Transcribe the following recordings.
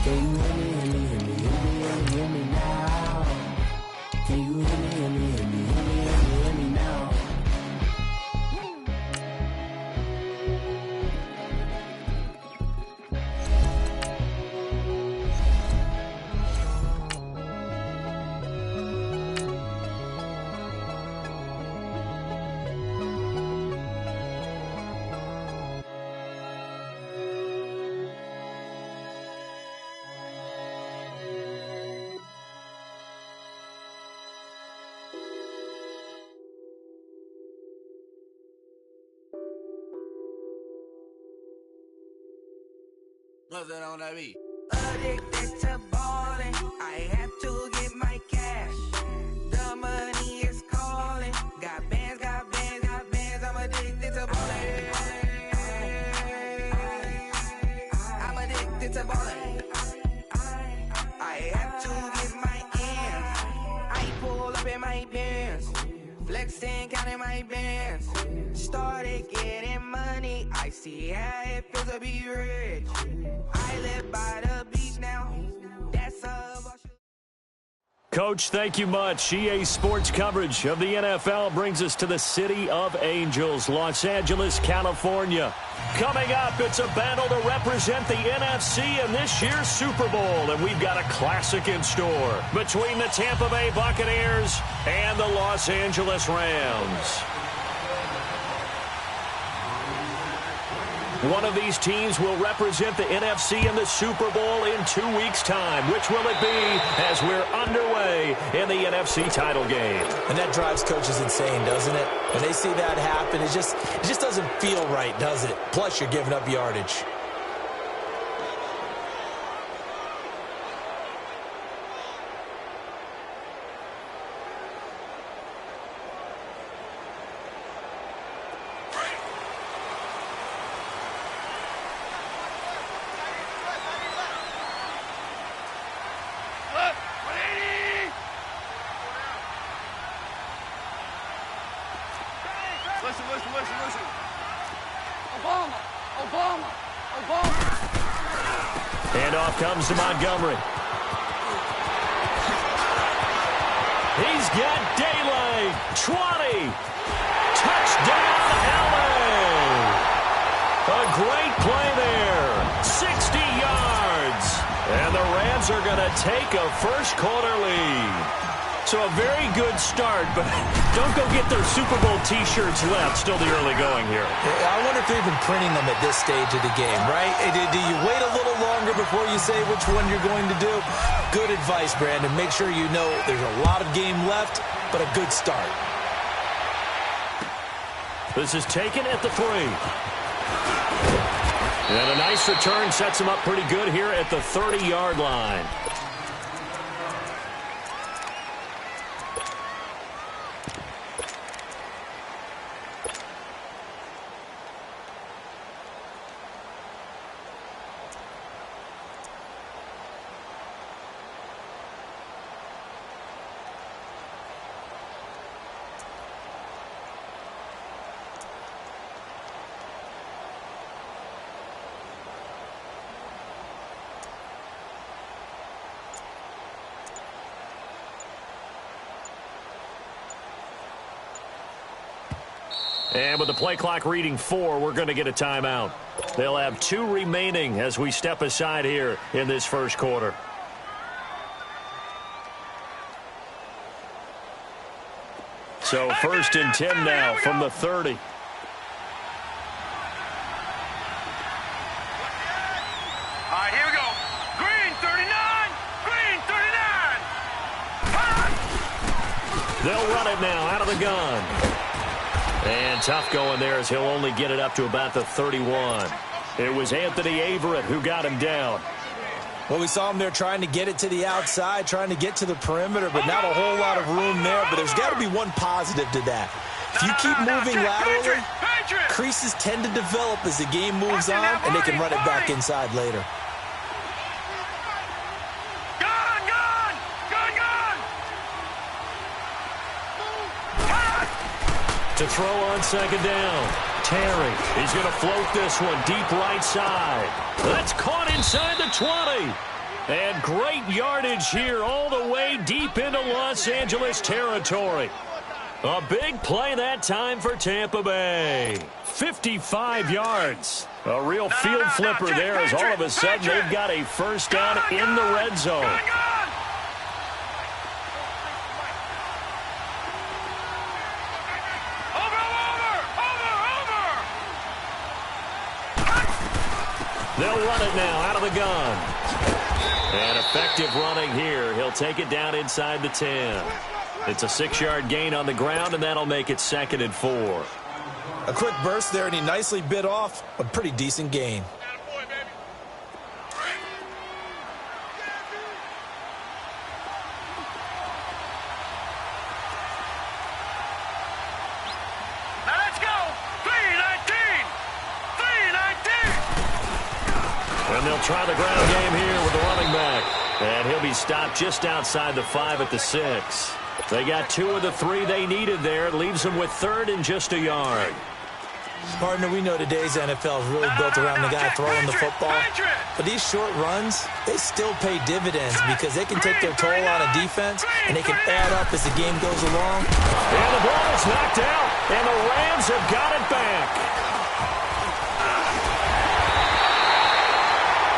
Can you hear me, hear me, hear me, hear me, hear me now? Can you hear me, hear me, hear me, hear me, hear me, hear me now? What's that on that beat? Addicted to ballin', I have to get my cash. The money is calling. Got bands, got bands, got bands. I'm addicted to ballin'. I'm addicted to ballin'. I have to get my ends. I pull up in my bands, flexing, counting my bands. Started getting money. I see how it feels to be rich. I live by the beach now. That's Coach, thank you much. EA Sports coverage of the NFL brings us to the City of Angels, Los Angeles, California. Coming up, it's a battle to represent the NFC in this year's Super Bowl, and we've got a classic in store between the Tampa Bay Buccaneers and the Los Angeles Rams. One of these teams will represent the NFC in the Super Bowl in 2 weeks' time. Which will it be as we're underway in the NFC title game? And that drives coaches insane, doesn't it? When they see that happen, it just doesn't feel right, does it? Plus, you're giving up yardage. Listen. Obama. And off comes to Montgomery. He's got daylight. 20. Touchdown, LA. A great play there. 60 yards. And the Rams are going to take a first quarter lead. So a very good start, but don't go get their Super Bowl T-shirts left. Still the early going here. I wonder if they're even printing them at this stage of the game, right? Do you wait a little longer before you say which one you're going to do? Good advice, Brandon. Make sure you know there's a lot of game left, but a good start. This is taken at the 3. And a nice return sets him up pretty good here at the 30-yard line. And with the play clock reading 4, we're going to get a timeout. They'll have 2 remaining as we step aside here in this first quarter. So 1st and 10 now from the 30. Here we go. Green 39. Green 39. They'll run it now out of the gun. And tough going there as he'll only get it up to about the 31. It was Anthony Averett who got him down. Well, we saw him there trying to get it to the outside, trying to get to the perimeter, but not a whole lot of room there. But there's got to be one positive to that. If you keep moving laterally, creases tend to develop as the game moves on, and they can run it back inside later. To throw on 2nd down. Terry, he's going to float this one deep right side. That's caught inside the 20. And great yardage here all the way deep into Los Angeles territory. A big play that time for Tampa Bay. 55 yards. A real field flipper there as all of a sudden they've got a first down in the red zone. They'll run it now out of the gun. And effective running here. He'll take it down inside the 10. It's a 6-yard gain on the ground, and that'll make it 2nd and 4. A quick burst there, and he nicely bit off a pretty decent gain. Now let's go. 3-19. 3-19. And they'll try the ground game here with the running back. And he'll be stopped just outside the 5 at the 6. They got 2 of the 3 they needed there. It leaves them with 3rd and just a yard. Partner, we know today's NFL is really built around the guy throwing the football. But these short runs, they still pay dividends because they can take their toll on a defense, and they can add up as the game goes along. And the ball is knocked out, and the Rams have got it back.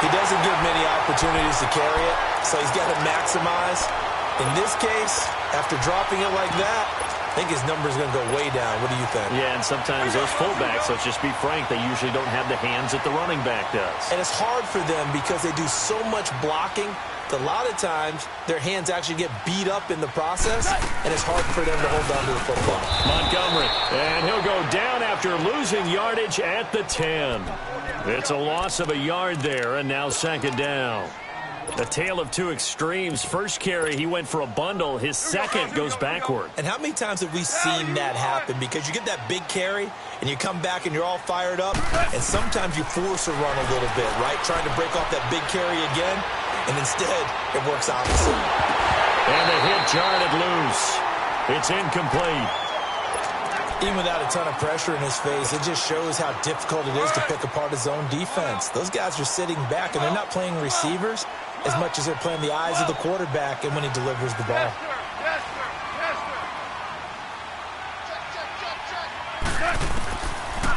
He doesn't give many opportunities to carry it, so he's got to maximize. In this case, after dropping it like that, I think his number is going to go way down. What do you think? Yeah, and sometimes those fullbacks, let's just be frank, they usually don't have the hands that the running back does. And it's hard for them because they do so much blocking that a lot of times their hands actually get beat up in the process, and it's hard for them to hold on to the football. Montgomery, and he'll go down after losing yardage at the 10. It's a loss of a yard there, and now 2nd down. A tale of 2 extremes. First carry, he went for a bundle. His second goes backward. And how many times have we seen that happen? Because you get that big carry, and you come back and you're all fired up, and sometimes you force a run a little bit, right? Trying to break off that big carry again, and instead it works opposite. And the hit jarred it loose. It's incomplete. Even without a ton of pressure in his face, it just shows how difficult it is to pick apart his own defense. Those guys are sitting back, and they're not playing receivers as much as they're playing the eyes of the quarterback and when he delivers the ball.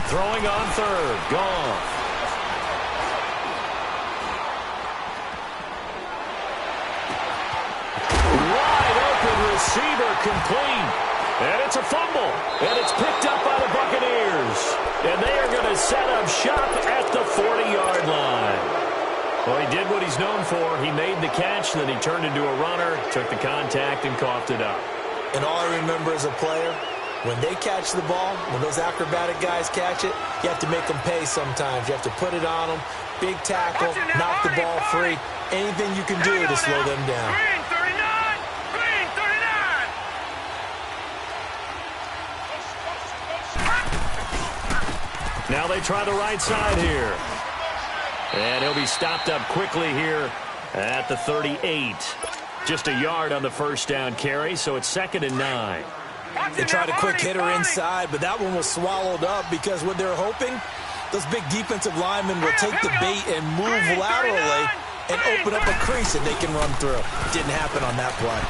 Throwing on 3rd. Gone. Wide open receiver complete. And it's a fumble. And it's picked up by the Buccaneers. And they are going to set up shop at the 40-yard line. Well, he did what he's known for. He made the catch, and then he turned into a runner, took the contact, and coughed it up. And all I remember as a player, when they catch the ball, when those acrobatic guys catch it, you have to make them pay sometimes. You have to put it on them, big tackle, knock the ball free. Anything you can do to slow them down. Green 39. Green 39. Now they try the right side here. And he'll be stopped up quickly here at the 38. Just a yard on the first down carry, so it's 2nd and 9. They tried a quick hitter inside, but that one was swallowed up because what they're hoping, those big defensive linemen will take the bait and move laterally and open up a crease that they can run through. Didn't happen on that play.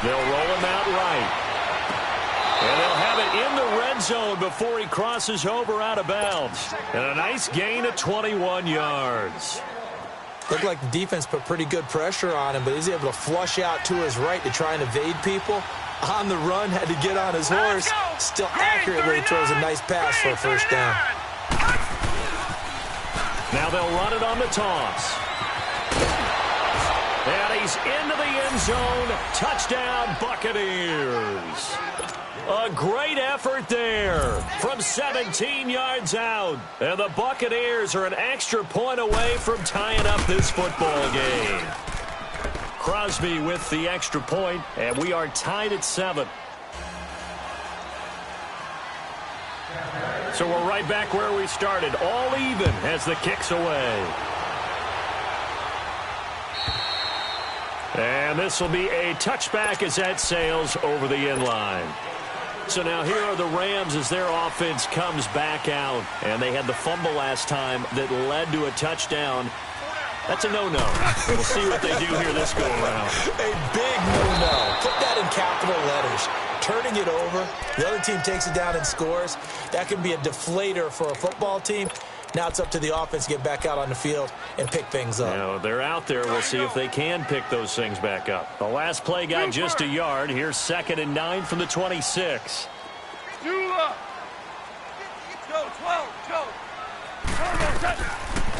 They'll roll him out right. And they'll have it in the red zone before he crosses over out of bounds. And a nice gain of 21 yards. Looked like the defense put pretty good pressure on him, but he's able to flush out to his right to try and evade people. On the run, had to get on his horse. Still accurately throws a nice pass for a first down. Now they'll run it on the toss. And he's into the end zone. Touchdown, Buccaneers. A great effort there from 17 yards out. And the Buccaneers are an extra point away from tying up this football game. Crosby with the extra point, and we are tied at 7. So we're right back where we started, all even as the kick's away. And this will be a touchback as that sails over the end line. So now here are the Rams as their offense comes back out. And they had the fumble last time that led to a touchdown. That's a no-no. We'll see what they do here this go-around. A big no-no. Put that in capital letters. Turning it over, the other team takes it down and scores. That can be a deflator for a football team. Now it's up to the offense to get back out on the field and pick things up. You know, they're out there. We'll see if they can pick those things back up. The last play got just a yard. Here's 2nd and 9 from the 26.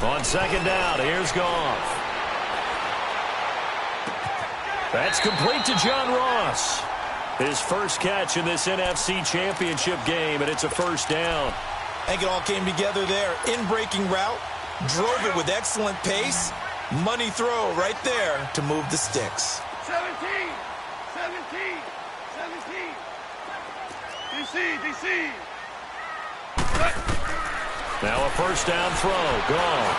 On 2nd down, here's Goff. That's complete to John Ross. His first catch in this NFC Championship game, and it's a 1st down. I think it all came together there. In-breaking route, drove it with excellent pace. Money throw right there to move the sticks. 17. DC. Now a 1st down throw. Gone.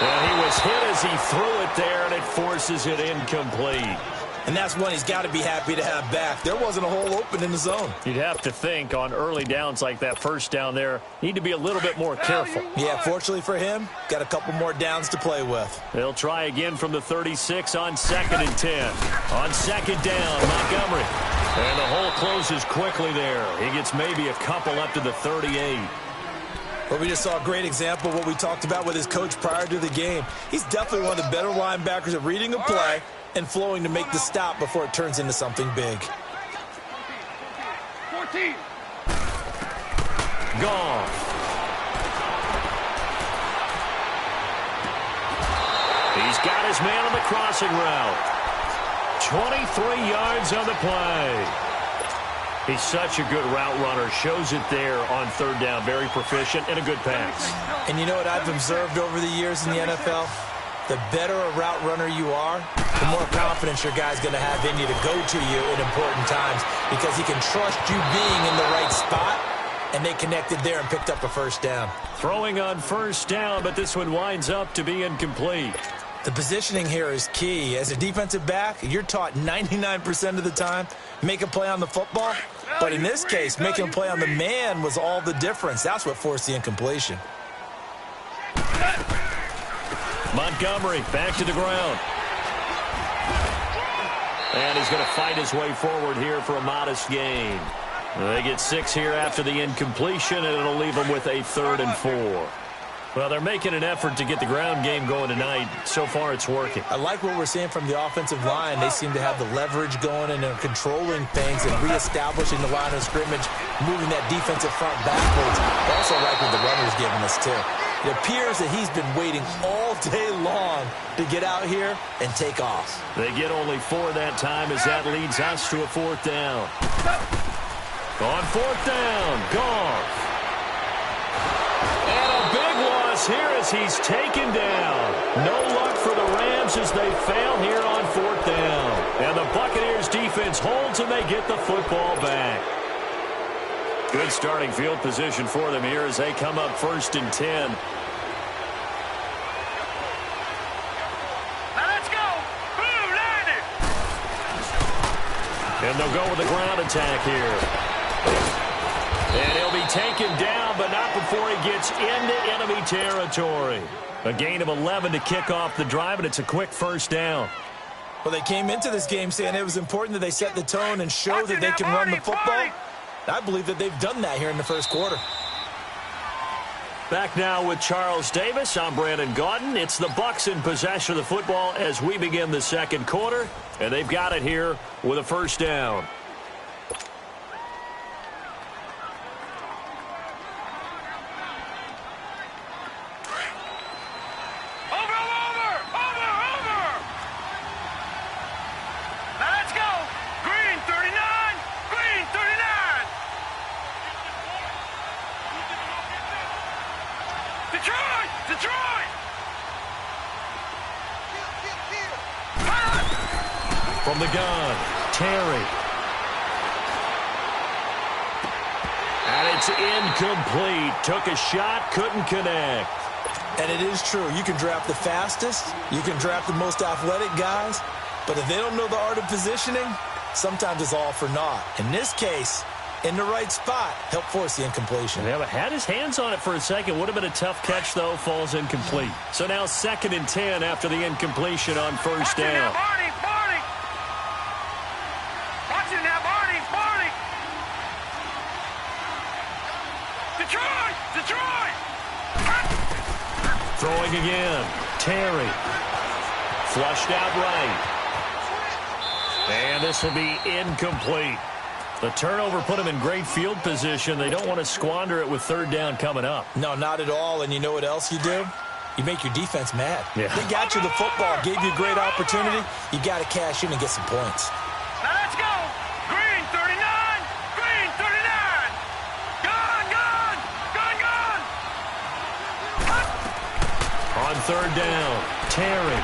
And he was hit as he threw it there, and it forces it incomplete. And that's one he's got to be happy to have back. There wasn't a hole open in the zone. You'd have to think on early downs like that 1st down there, need to be a little bit more careful. Yeah, fortunately for him, got a couple more downs to play with. They'll try again from the 36 on 2nd and 10. On 2nd down, Montgomery. And the hole closes quickly there. He gets maybe a couple up to the 38. But we just saw a great example of what we talked about with his coach prior to the game. He's definitely one of the better linebackers at reading a play and flowing to make the stop before it turns into something big. 14. Gone. He's got his man on the crossing route. 23 yards on the play. He's such a good route runner. Shows it there on 3rd down. Very proficient and a good pass. And you know what I've observed over the years in the NFL? The better a route runner you are, the more confidence your guy's going to have in you to go to you in important times because he can trust you being in the right spot, and they connected there and picked up a 1st down. Throwing on 1st down, but this one winds up to be incomplete. The positioning here is key. As a defensive back, you're taught 99% of the time, make a play on the football. But in this case, making a play on the man was all the difference. That's what forced the incompletion. Montgomery back to the ground. And he's going to fight his way forward here for a modest gain. They get 6 here after the incompletion, and it'll leave them with a 3rd and 4. Well, they're making an effort to get the ground game going tonight. So far, it's working. I like what we're seeing from the offensive line. They seem to have the leverage going, and they're controlling things and reestablishing the line of scrimmage, moving that defensive front backwards. I also like what the runner's giving us, too. It appears that he's been waiting all day long to get out here and take off. They get only 4 that time as that leads us to a 4th down. On 4th down, Goff. And a big loss here as he's taken down. No luck for the Rams as they fail here on 4th down. And the Buccaneers defense holds and they get the football back. Good starting field position for them here as they come up 1st and 10. Now let's go. Boom, landed. And they'll go with the ground attack here. And he'll be taken down, but not before he gets into enemy territory. A gain of 11 to kick off the drive, and it's a quick 1st down. Well, they came into this game saying it was important that they set the tone and show that they can run the football. I believe that they've done that here in the 1st quarter. Back now with Charles Davis. I'm Brandon Gaudin. It's the Bucs in possession of the football as we begin the 2nd quarter, and they've got it here with a 1st down. From the gun, Terry. And it's incomplete. Took a shot, couldn't connect. And it is true. You can draft the fastest. You can draft the most athletic guys. But if they don't know the art of positioning, sometimes it's all for naught. In this case, in the right spot, helped force the incompletion. Yeah, but had his hands on it for a second. Would have been a tough catch, though. Falls incomplete. So now 2nd and 10 after the incompletion on first down. Detroit! Throwing again. Terry. Flushed out right. And this will be incomplete. The turnover put them in great field position. They don't want to squander it with 3rd down coming up. No, not at all. And you know what else you do? You make your defense mad. Yeah. They got you the football, gave you a great opportunity. You got to cash in and get some points. Now let's go! Green 39! Green 39! Gun! On 3rd down, Terry.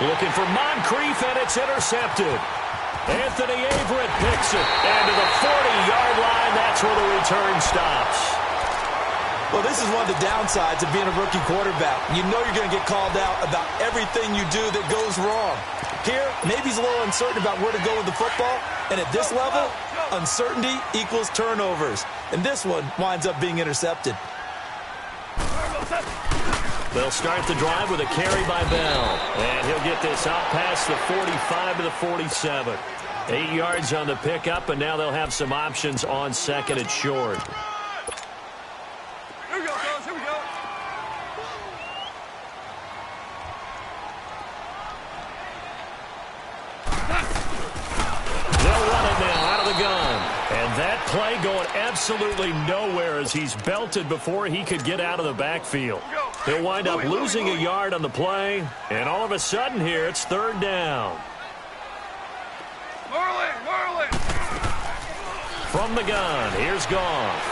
Looking for Moncrief, and it's intercepted. Anthony Averett picks it. And to the 40-yard line, that's where the return stops. Well, this is one of the downsides of being a rookie quarterback. You know you're going to get called out about everything you do that goes wrong. Here, maybe he's a little uncertain about where to go with the football. And at this level, uncertainty equals turnovers. And this one winds up being intercepted. They'll start the drive with a carry by Bell. And he'll get this out past the 45 to the 47. 8 yards on the pickup, and now they'll have some options on 2nd and short. Here we go, fellas. Here we go. They'll run it now out of the gun. And that play going absolutely nowhere as he's belted before he could get out of the backfield. He'll wind up losing a yard on the play, and all of a sudden here, it's 3rd down. Marlin! From the gun, here's Goff.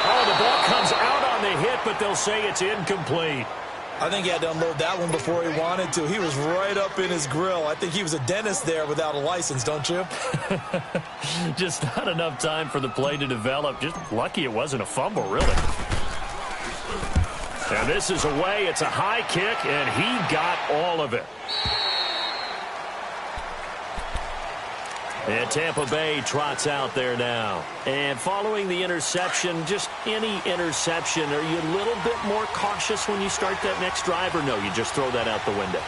Oh, the ball comes out on the hit, but they'll say it's incomplete. I think he had to unload that one before he wanted to. He was right up in his grill. I think he was a dentist there without a license, don't you? Just not enough time for the play to develop. Just lucky it wasn't a fumble, really. And this is away. It's a high kick, and he got all of it. And Tampa Bay trots out there now. And following the interception, just any interception, are you a little bit more cautious when you start that next drive, or no, you just throw that out the window?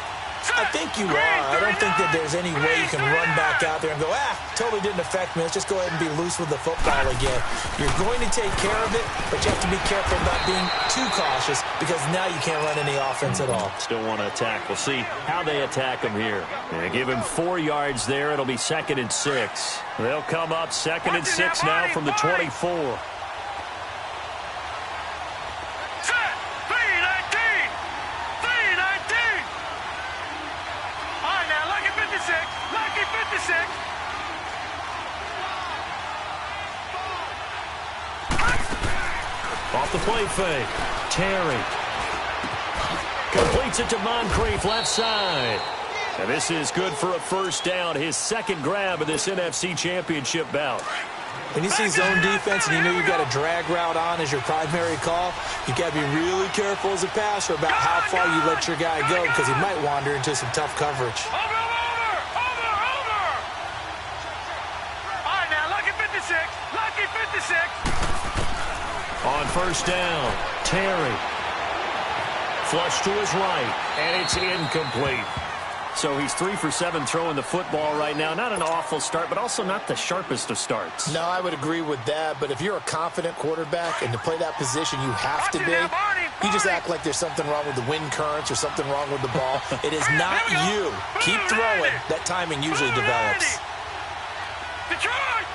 I think you are. I don't think that there's any way you can run back out there and go, totally didn't affect me. Let's just go ahead and be loose with the football again. You're going to take care of it, but you have to be careful about being too cautious because now you can't run any offense at all. Still want to attack. We'll see how they attack him here. And give him 4 yards there. It'll be 2nd and 6. They'll come up 2nd and 6 now from the 24. Off the play fake. Terry. Completes it to Moncrief, left side. And this is good for a 1st down. His 2nd grab of this NFC Championship bout. When you see zone defense and you know you've got a drag route on as your primary call, you've got to be really careful as a passer about how far you let your guy go because he might wander into some tough coverage. Over! All right, now, lucky 56. Lucky 56. On 1st down, Terry. Flush to his right, and it's incomplete. So he's 3 for 7 throwing the football right now. Not an awful start, but also not the sharpest of starts. No, I would agree with that. But if you're a confident quarterback and to play that position you have to be, you just act like there's something wrong with the wind currents or something wrong with the ball. It is not you. Keep throwing. That timing usually develops. Detroit!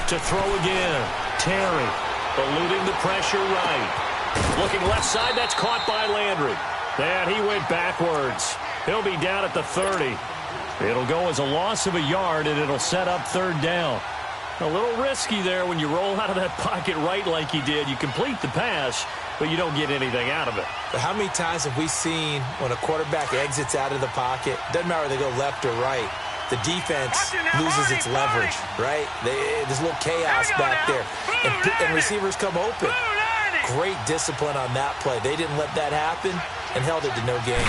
To throw again, Terry. Eluding the pressure right. Looking left side, that's caught by Landry. And he went backwards. He'll be down at the 30. It'll go as a loss of a yard, and it'll set up 3rd down. A little risky there when you roll out of that pocket right like he did. You complete the pass, but you don't get anything out of it. But how many times have we seen when a quarterback exits out of the pocket, doesn't matter whether they go left or right, the defense loses its leverage, right? There's a little chaos back there, and receivers come open. great discipline on that play. They didn't let that happen and held it to no gain.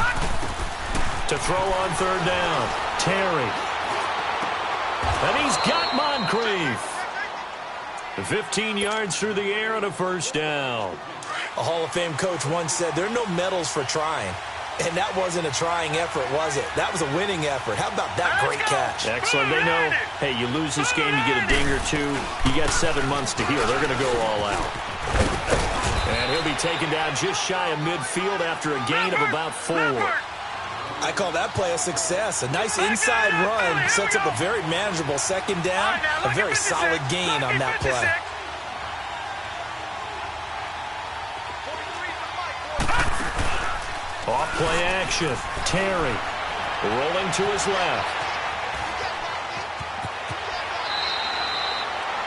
To throw on third down, Terry. And he's got Moncrief. 15 yards through the air and a first down. A Hall of Fame coach once said, there are no medals for trying. And that wasn't a trying effort, was it? That was a winning effort. How about that great catch? Excellent. They know, hey, you lose this game, you get a ding or two. You got 7 months to heal. They're going to go all out. And he'll be taken down just shy of midfield after a gain of about 4. I call that play a success. A nice inside run sets up a very manageable second down. A very solid gain on that play. Off play action. Terry rolling to his left.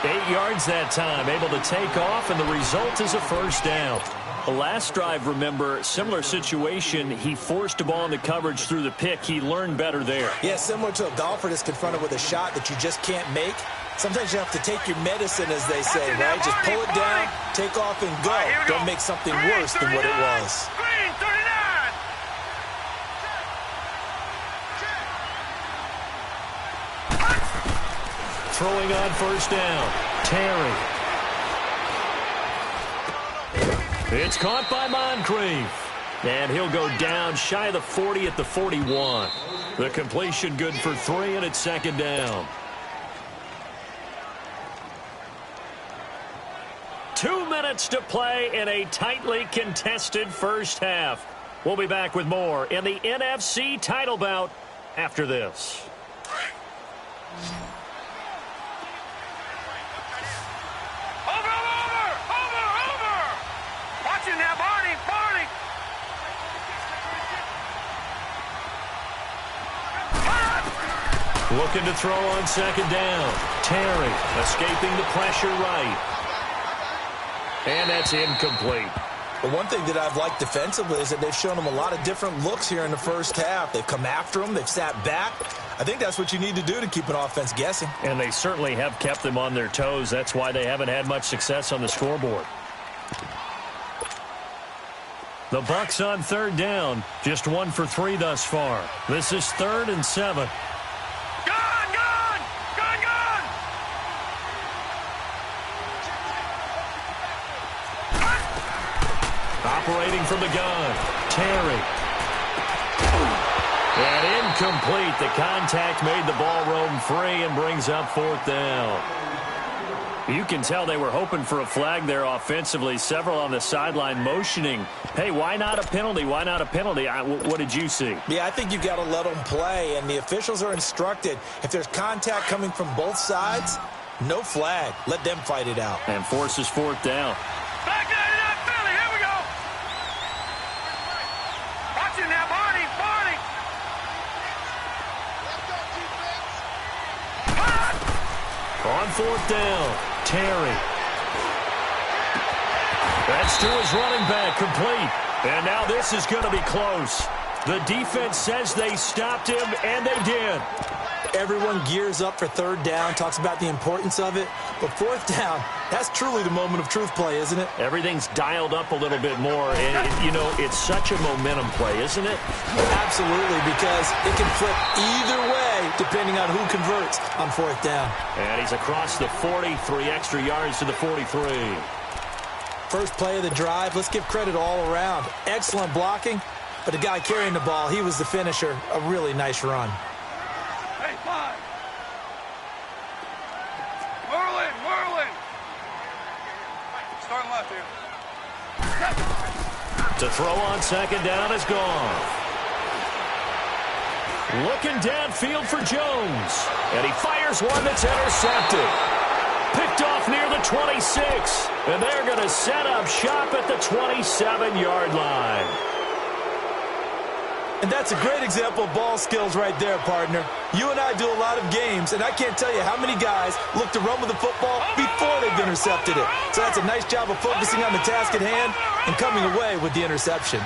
8 yards that time, able to take off, and the result is a first down. The last drive, remember, similar situation. He forced a ball into coverage through the pick. He learned better there. Yeah, similar to a golfer that's confronted with a shot that you just can't make. Sometimes you have to take your medicine, as they say, right? Just pull it down, take off, and go. Don't make something worse than what it was. Green 39. Throwing on first down, Terry. It's caught by Moncrief. And he'll go down shy of the 40 at the 41. The completion good for 3, and it's second down. 2 minutes to play in a tightly contested first half. We'll be back with more in the NFC title bout after this. Looking to throw on second down. Terry escaping the pressure right. And that's incomplete. The one thing that I've liked defensively is that they've shown them a lot of different looks here in the first half. They've come after them. They've sat back. I think that's what you need to do to keep an offense guessing. And they certainly have kept them on their toes. That's why they haven't had much success on the scoreboard. The Bucs on third down. Just 1 for 3 thus far. This is 3rd and 7. Operating from the gun, Terry. And incomplete. The contact made the ball roam free and brings up 4th down. You can tell they were hoping for a flag there offensively. Several on the sideline motioning. Hey, why not a penalty? Why not a penalty? What did you see? Yeah, I think you've got to let them play, and the officials are instructed. If there's contact coming from both sides, no flag. Let them fight it out. And forces 4th down. Back there to that Philly. Here we go. Watch it now, Barney. On 4th down, Terry. That's to his running back, complete. And now this is going to be close. The defense says they stopped him, and they did. Everyone gears up for 3rd down, talks about the importance of it. But 4th down, that's truly the moment of truth play, isn't it? Everything's dialed up a little bit more. And, you know, it's such a momentum play, isn't it? Absolutely, because it can flip either way depending on who converts on 4th down. And he's across the 40, 3 extra yards to the 43. First play of the drive, let's give credit all around. Excellent blocking, but the guy carrying the ball, he was the finisher. A really nice run. Hey, 5. Merlin. Starting left here. To throw on second down is gone. Looking downfield for Jones. And he fires one that's intercepted. Picked off near the 26. And they're going to set up shop at the 27-yard line. And that's a great example of ball skills right there, partner. You and I do a lot of games, and I can't tell you how many guys look to run with the football before they've intercepted it. So that's a nice job of focusing on the task at hand and coming away with the interception.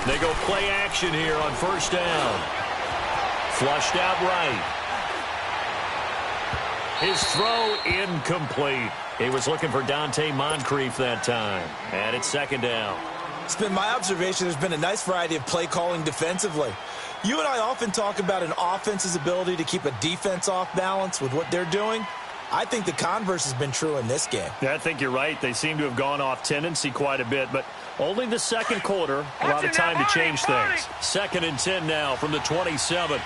They go play action here on first down. Flushed out right. His throw incomplete. He was looking for Dante Moncrief that time. And it's second down. It's been my observation there's been a nice variety of play calling defensively. You and I often talk about an offense's ability to keep a defense off balance with what they're doing. I think the converse has been true in this game. Yeah, I think you're right. They seem to have gone off tendency quite a bit, but only the second quarter, a lot of time to change things. 2nd and 10 now from the 27.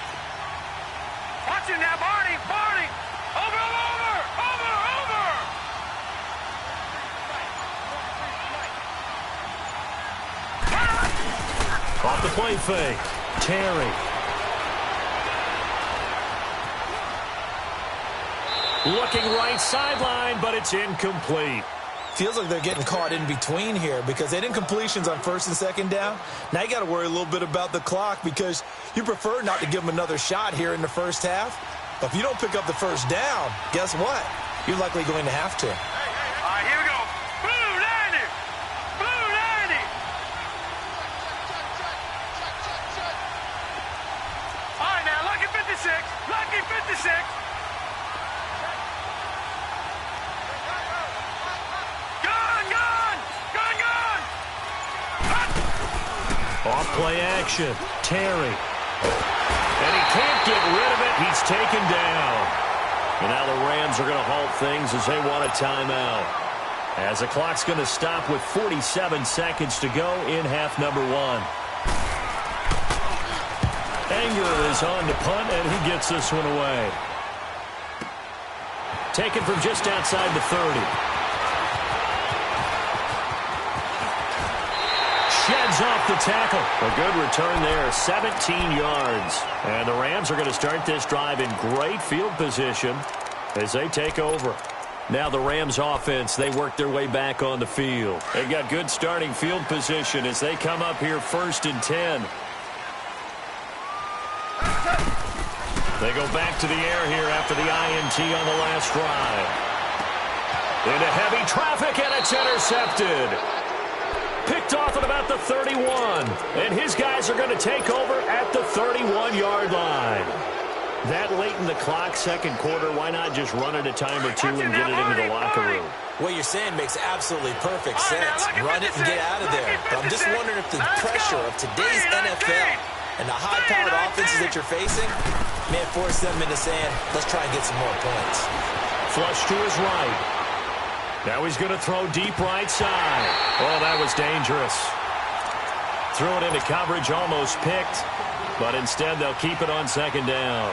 Watching that, Barney. Off the play fake. Terry. Looking right sideline, but it's incomplete. Feels like they're getting caught in between here because they didn't completions on 1st and 2nd down. Now you got to worry a little bit about the clock because you prefer not to give them another shot here in the first half. But if you don't pick up the first down, guess what? You're likely going to have to. All right, here we go. Blue 90. Blue 90. All right, now, lucky 56. Lucky 56. Off-play action. Terry. And he can't get rid of it. He's taken down. And now the Rams are going to halt things as they want a timeout. As the clock's going to stop with 47 seconds to go in half number 1. Anger is on to punt, and he gets this one away. Taken from just outside the 30. Sheds off the tackle. A good return there, 17 yards. And the Rams are going to start this drive in great field position as they take over. Now the Rams offense, they work their way back on the field. They've got good starting field position as they come up here 1st and 10. They go back to the air here after the INT on the last drive. Into heavy traffic, and it's intercepted. Picked off at about the 31. And his guys are going to take over at the 31-yard line. That late in the clock, second quarter, why not just run it a time or two and get it into the locker room? What you're saying makes absolutely perfect sense. Run it and get out of there. But I'm just wondering if the pressure of today's NFL and the high-powered offenses that you're facing may force them into saying, let's try and get some more points. Flush to his right. Now he's going to throw deep right side. Oh, that was dangerous. Threw it into coverage, almost picked. But instead, they'll keep it on 2nd down.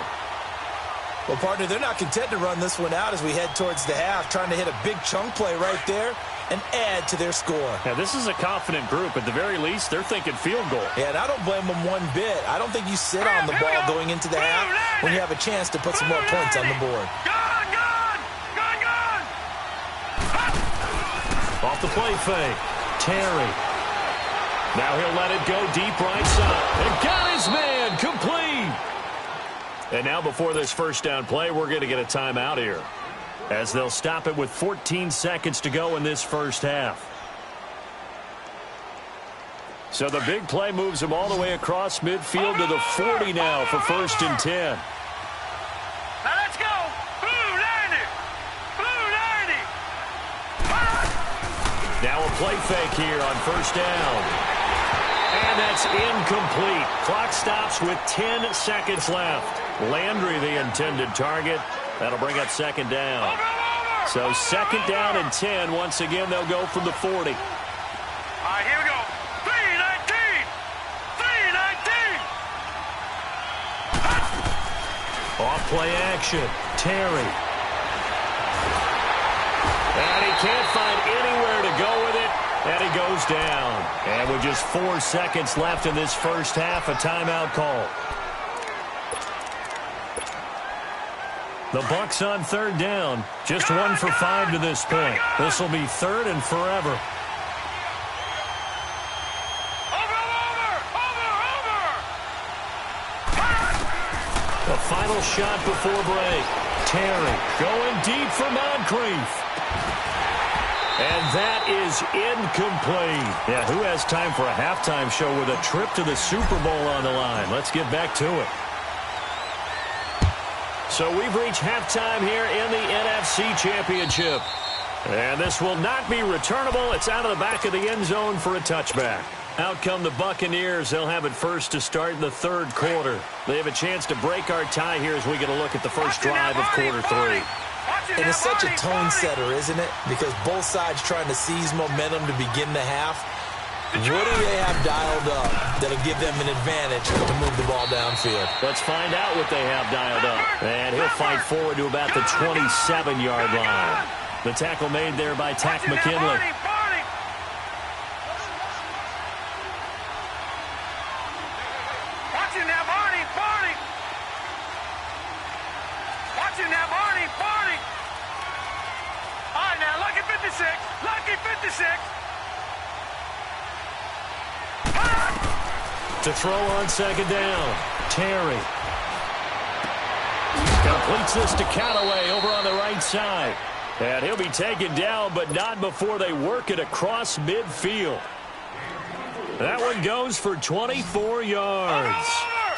Well, partner, they're not content to run this one out as we head towards the half, trying to hit a big chunk play right there and add to their score. Now, this is a confident group. At the very least, they're thinking field goal. Yeah, and I don't blame them one bit. I don't think you sit on the ball going into the half when you have a chance to put some more points on the board. Off the play fake. Terry. Now he'll let it go deep right side. And got his man complete. And now before this first down play, we're going to get a timeout here, as they'll stop it with 14 seconds to go in this first half. So the big play moves him all the way across midfield to the 40 now for 1st and 10. Now let's go. Blue 90. Blue 90. Now a play fake here on 1st down. And that's incomplete. Clock stops with 10 seconds left. Landry, the intended target. That'll bring up 2nd down. So 2nd down and 10. Once again, they'll go from the 40. All right, here we go. 3-19. 3-19. Off play action. Terry. And he can't find anywhere to go with it. And he goes down. And with just 4 seconds left in this first half, a timeout call. The Bucs on 3rd down. Just 1 for 5 to this point. This will be 3rd and forever. The final shot before break. Terry going deep for Moncrief. And that is incomplete. Yeah, who has time for a halftime show with a trip to the Super Bowl on the line? Let's get back to it. So we've reached halftime here in the NFC Championship. And this will not be returnable. It's out of the back of the end zone for a touchback. Out come the Buccaneers. They'll have it first to start the third quarter. They have a chance to break our tie here as we get a look at the first drive of quarter three. And it's such a tone setter, isn't it? Because both sides trying to seize momentum to begin the half. What do they have dialed up that'll give them an advantage to move the ball downfield? Let's find out what they have dialed up. And he'll fight forward to about the 27-yard line. The tackle made there by Tack McKinley. Watching that Barney. Watching that Barney. All right, now, lucky 56. Lucky 56. To throw on second down, Terry. Completes this to Callaway over on the right side. And he'll be taken down, but not before they work it across midfield. That one goes for 24 yards.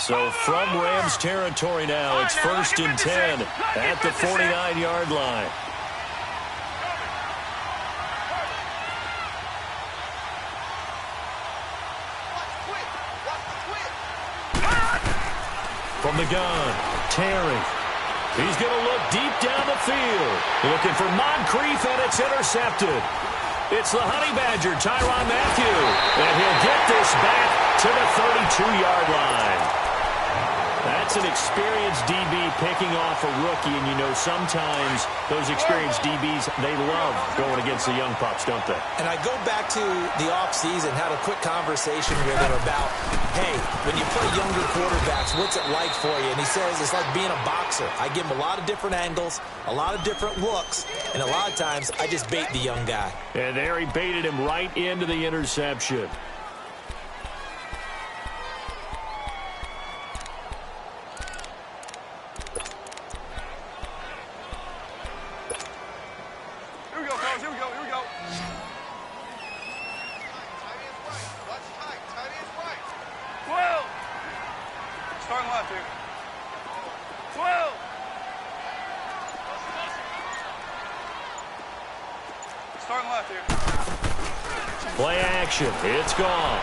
So from Rams territory now, it's 1st and 10 at the 49-yard line. From the gun, Terry. He's going to look deep down the field. Looking for Moncrief, and it's intercepted. It's the Honey Badger, Tyrann Mathieu. And he'll get this back to the 32-yard line. That's an experienced DB picking off a rookie, and you know sometimes those experienced DBs, they love going against the young pups, don't they? And I go back to the offseason, had a quick conversation with him about, hey, when you play younger quarterbacks, what's it like for you? And he says it's like being a boxer. I give him a lot of different angles, a lot of different looks, and a lot of times I just bait the young guy. And there he baited him right into the interception. Here we go. Starting left here. 12. Starting left here. Play action. It's gone.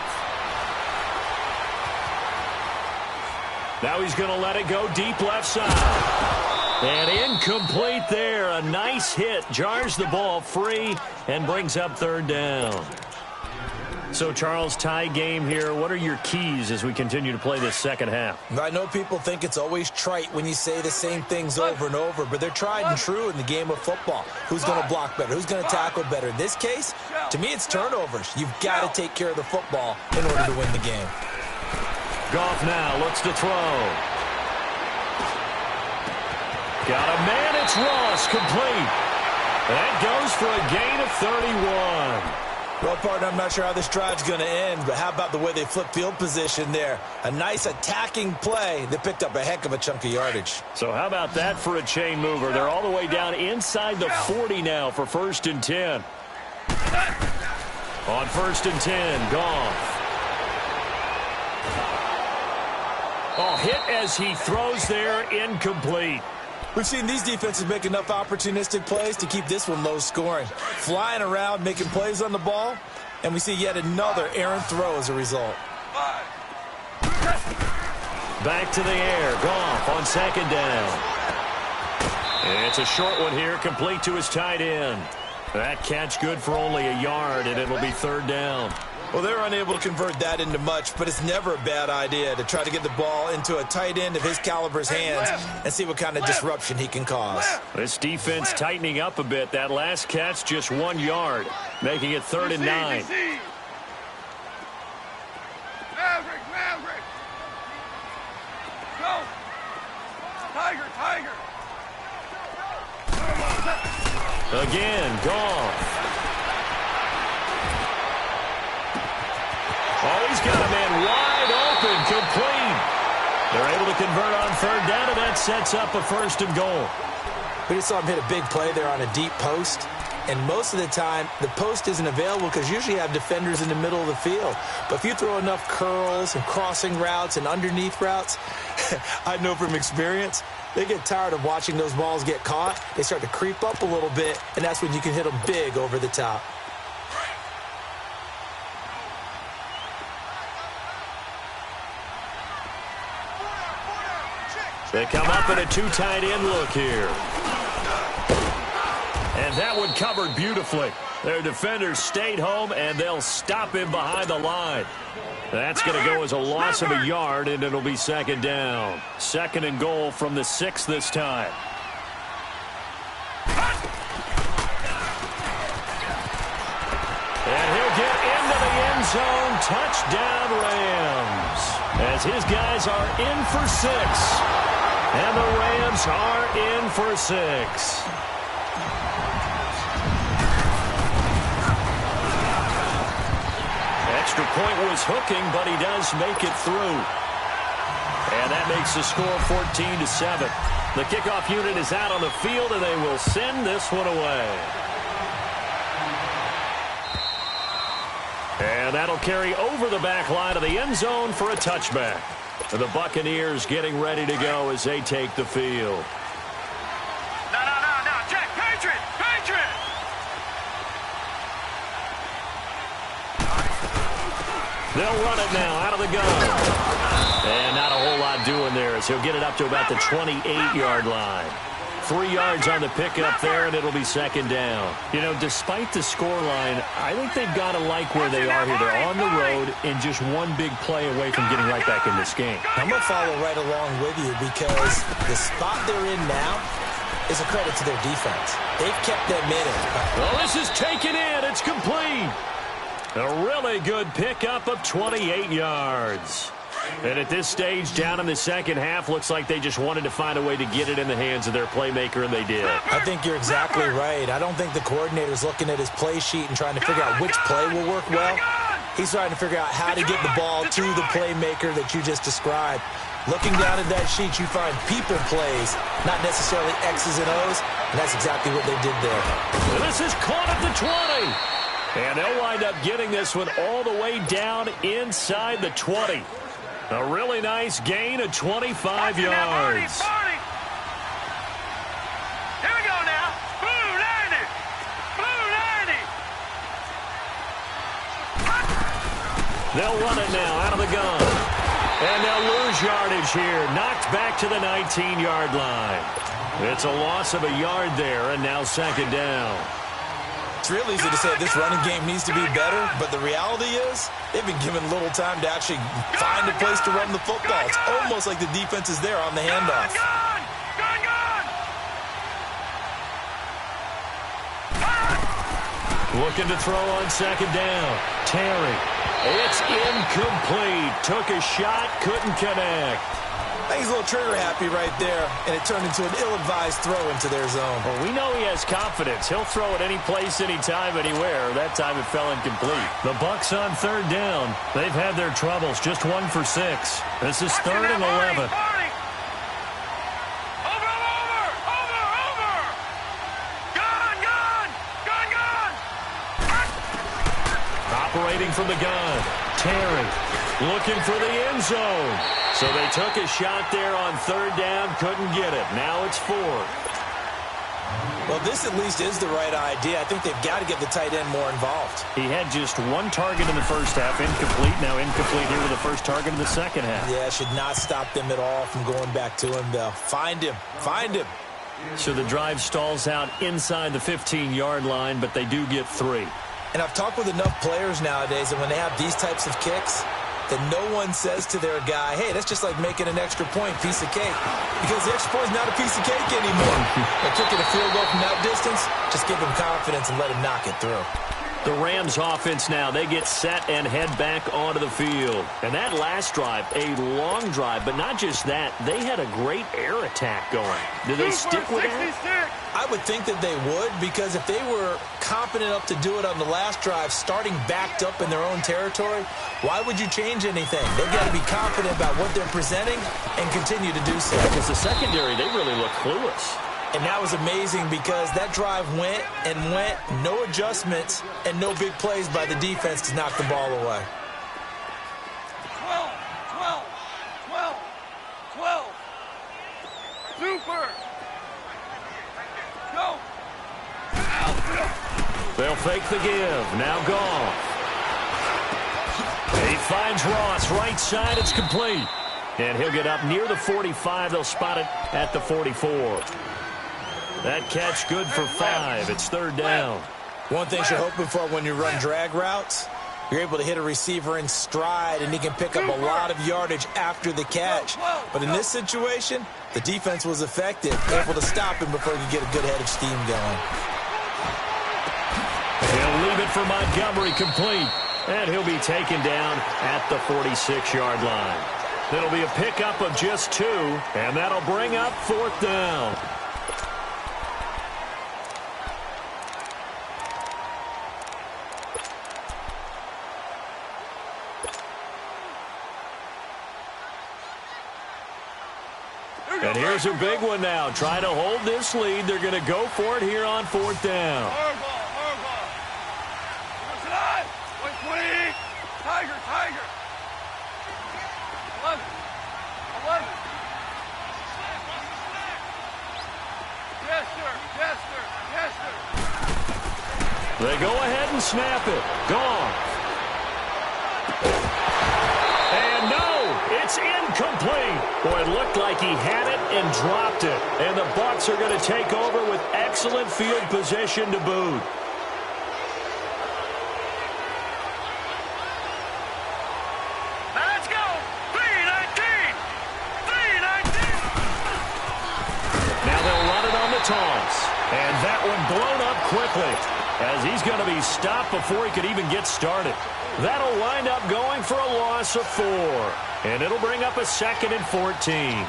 Now he's going to let it go deep left side. And incomplete there. A nice hit. Jars the ball free and brings up third down. So, Charles, tie game here. What are your keys as we continue to play this second half? I know people think it's always trite when you say the same things over and over, but they're tried and true in the game of football. Who's going to block better? Who's going to tackle better? In this case, to me, it's turnovers. You've got to take care of the football in order to win the game. Goff now looks to throw. Got a man. It's Ross. Complete. That goes for a gain of 31. Well, partner, I'm not sure how this drive's going to end, but how about the way they flip field position there? A nice attacking play. They picked up a heck of a chunk of yardage. So how about that for a chain mover? They're all the way down inside the 40 now for 1st and 10. On 1st and 10, Goff. Oh, hit as he throws there, incomplete. We've seen these defenses make enough opportunistic plays to keep this one low scoring. Flying around, making plays on the ball, and we see yet another errant throw as a result. Back to the air. Goff on 2nd down. And it's a short one here, complete to his tight end. That catch good for only a yard, and it'll be 3rd down. Well, they're unable to convert that into much, but it's never a bad idea to try to get the ball into a tight end of his caliber's hands and see what kind of disruption he can cause. This defense tightening up a bit. That last catch just 1 yard, making it 3rd and 9. Maverick. Go. Tiger. Again, Goff. Oh, he's got a man wide open, complete. They're able to convert on 3rd down, and that sets up a 1st and goal. We just saw him hit a big play there on a deep post. and most of the time, the post isn't available because usually you have defenders in the middle of the field. But if you throw enough curls and crossing routes and underneath routes, I know from experience, they get tired of watching those balls get caught. They start to creep up a little bit, and that's when you can hit them big over the top. They come up in a two-tight end look here. And that one covered beautifully. Their defenders stayed home, and they'll stop him behind the line. That's going to go as a loss of a yard, and it'll be second down. Second and goal from the 6 this time. And he'll get into the end zone. Touchdown, Rams. As his guys are in for 6. And the Rams are in for 6. Extra point was hooking, but he does make it through. And that makes the score 14-7. The kickoff unit is out on the field, and they will send this one away. And that'll carry over the back line of the end zone for a touchback. The Buccaneers getting ready to go as they take the field. No, Jack, Patriot! They'll run it now out of the gun. And not a whole lot doing there as he'll get it up to about the 28-yard line. 3 yards on the pickup there, and it'll be second down. You know, despite the scoreline, I think they've got to like where they are here. They're on the road and just one big play away from getting right back in this game. I'm going to follow right along with you because the spot they're in now is a credit to their defense. They've kept them in it. Well, this is taken in. It's complete. A really good pickup of 28 yards. And at this stage, down in the second half, looks like they just wanted to find a way to get it in the hands of their playmaker, and they did. I think you're exactly right. I don't think the coordinator's looking at his play sheet and trying to figure out which play will work well. He's trying to figure out how to get the ball to the playmaker that you just described. Looking down at that sheet, you find people plays, not necessarily X's and O's, and that's exactly what they did there. This is caught at the 20. And they'll wind up getting this one all the way down inside the 20. A really nice gain of 25 yards. Here we go now. Blue 90. They'll run it now out of the gun. And they'll lose yardage here. Knocked back to the 19-yard line. It's a loss of a yard there, and now second down. It's real easy to say this running game needs to be better, but the reality is they've been given little time to actually find a place to run the football. It's almost like the defense is there on the handoff. Looking to throw on second down. Terry. It's incomplete. Took a shot, couldn't connect. I think he's a little trigger happy right there, and it turned into an ill-advised throw into their zone. Well, we know he has confidence. He'll throw it any place, anytime, anywhere. That time it fell incomplete. The Bucs on third down. They've had their troubles. Just 1 for 6. This is third and 11. Operating from the gun. Terry looking for the end zone. So they took a shot there on third down, couldn't get it. Now it's 4. Well, this at least is the right idea. I think they've got to get the tight end more involved. He had just 1 target in the first half, incomplete. Now incomplete here with the first target in the second half. Yeah, should not stop them at all from going back to him, though. Find him. So the drive stalls out inside the 15-yard line, but they do get 3. And I've talked with enough players nowadays that when they have these types of kicks, that no one says to their guy, hey, that's just like making an extra point, piece of cake. Because the extra point is not a piece of cake anymore. They're kicking a field goal from that distance, just give them confidence and let them knock it through. The Rams offense now, they get set and head back onto the field. And that last drive, a long drive, but not just that, they had a great air attack going. Do they stick with that? I would think that they would, because if they were competent enough to do it on the last drive, starting backed up in their own territory, why would you change anything? They've got to be confident about what they're presenting and continue to do so. Because the secondary, they really look clueless. And that was amazing because that drive went and went, no adjustments and no big plays by the defense to knock the ball away. 12. Super. Go. They'll fake the give. Now Goff. He finds Ross. Right side. It's complete. And he'll get up near the 45. They'll spot it at the 44. That catch good for 5. It's third down. One thing you're hoping for when you run drag routes, you're able to hit a receiver in stride, and he can pick up a lot of yardage after the catch. But in this situation, the defense was effective, able to stop him before he could get a good head of steam going. He'll leave it for Montgomery complete. And he'll be taken down at the 46-yard line. It'll be a pickup of just 2, and that'll bring up fourth down. And here's a big one now. Trying to hold this lead. They're going to go for it here on fourth down. Tiger. 11. Yes, sir. They go ahead and snap it. Gone. And no, it's incomplete. Boy, it looked like he had it and dropped it. And the Bucs are going to take over with excellent field position to boot. Let's go. 3-19. Now they'll run it on the toss. And that one blown up quickly as he's going to be stopped before he could even get started. That'll wind up going for a loss of 4. And it'll bring up a 2nd and 14.